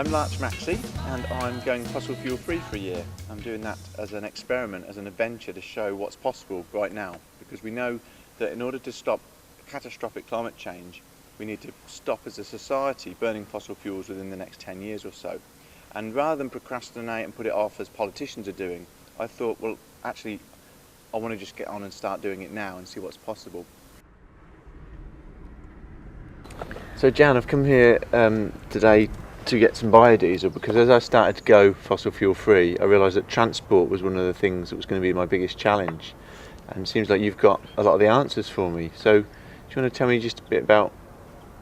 I'm Larch Maxey and I'm going fossil fuel free for a year. I'm doing that as an experiment, as an adventure to show what's possible right now, because we know that in order to stop catastrophic climate change we need to stop as a society burning fossil fuels within the next 10 years or so. And rather than procrastinate and put it off as politicians are doing, I thought, well, actually I want to just get on and start doing it now and see what's possible. So Jan, I've come here today to get some biodiesel because as I started to go fossil fuel free, I realised that transport was one of the things that was going to be my biggest challenge, and it seems like you've got a lot of the answers for me. So do you want to tell me just a bit about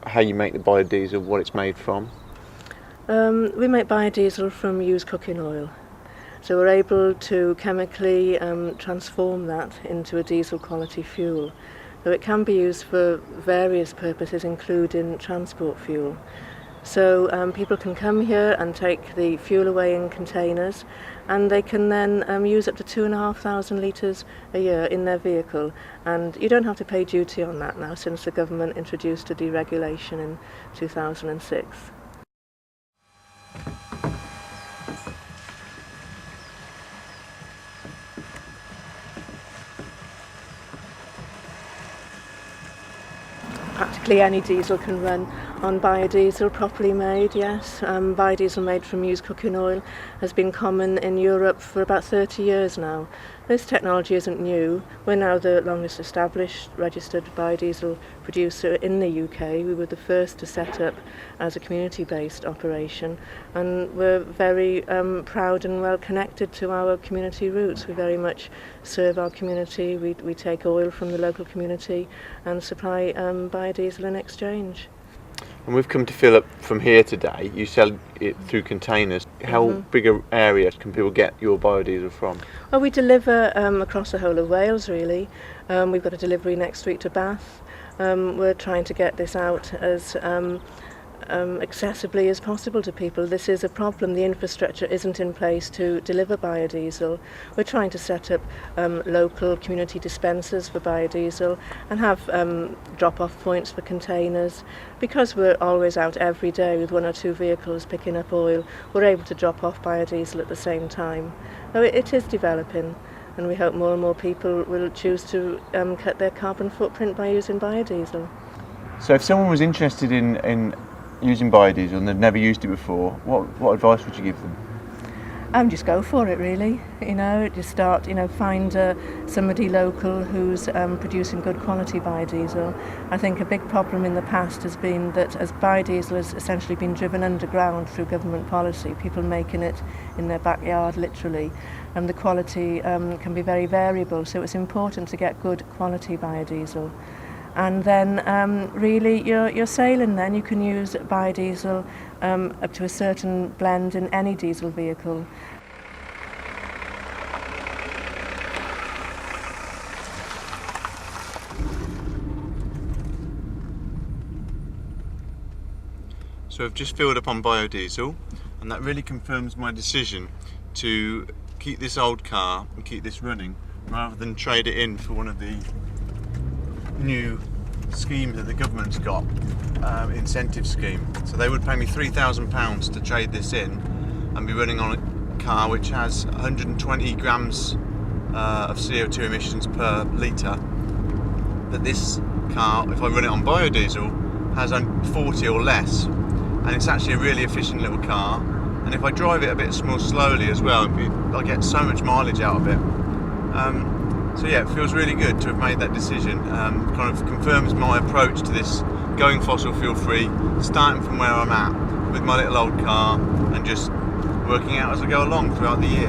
how you make the biodiesel, what it's made from? We make biodiesel from used cooking oil, so we're able to chemically transform that into a diesel quality fuel. So it can be used for various purposes, including transport fuel. So people can come here and take the fuel away in containers, and they can then use up to 2,500 litres a year in their vehicle, and you don't have to pay duty on that now since the government introduced a deregulation in 2006. Practically any diesel can run on biodiesel, properly made, yes. Biodiesel made from used cooking oil has been common in Europe for about 30 years now. This technology isn't new. We're now the longest established registered biodiesel producer in the UK. We were the first to set up as a community-based operation, and we're very proud and well connected to our community roots. We very much serve our community. We take oil from the local community and supply biodiesel in exchange. And we've come to fill up from here today. You sell it through containers. How big an area can people get your biodiesel from? Well, we deliver across the whole of Wales, really. We've got a delivery next week to Bath. We're trying to get this out as accessibly as possible to people. This is a problem. The infrastructure isn't in place to deliver biodiesel. We're trying to set up local community dispensers for biodiesel and have drop-off points for containers. Because we're always out every day with one or two vehicles picking up oil, we're able to drop off biodiesel at the same time. So it is developing, and we hope more and more people will choose to cut their carbon footprint by using biodiesel. So if someone was interested in using biodiesel and they've never used it before, what advice would you give them? Just go for it, really. Just start, find somebody local who's producing good quality biodiesel. I think a big problem in the past has been that as biodiesel has essentially been driven underground through government policy, people making it in their backyard literally, and the quality can be very variable, so it's important to get good quality biodiesel. And then really you're sailing then. You can use biodiesel up to a certain blend in any diesel vehicle. So I've just filled up on biodiesel, and that really confirms my decision to keep this old car and keep this running rather than trade it in for one of the new schemes that the government's got, incentive scheme. So they would pay me £3,000 to trade this in and be running on a car which has 120 grams of CO2 emissions per litre. But this car, if I run it on biodiesel, has 40 or less, and it's actually a really efficient little car. And if I drive it a bit more slowly as well, I get so much mileage out of it. So yeah, it feels really good to have made that decision. Kind of confirms my approach to this going fossil fuel free, starting from where I'm at with my little old car and just working out as I go along throughout the year.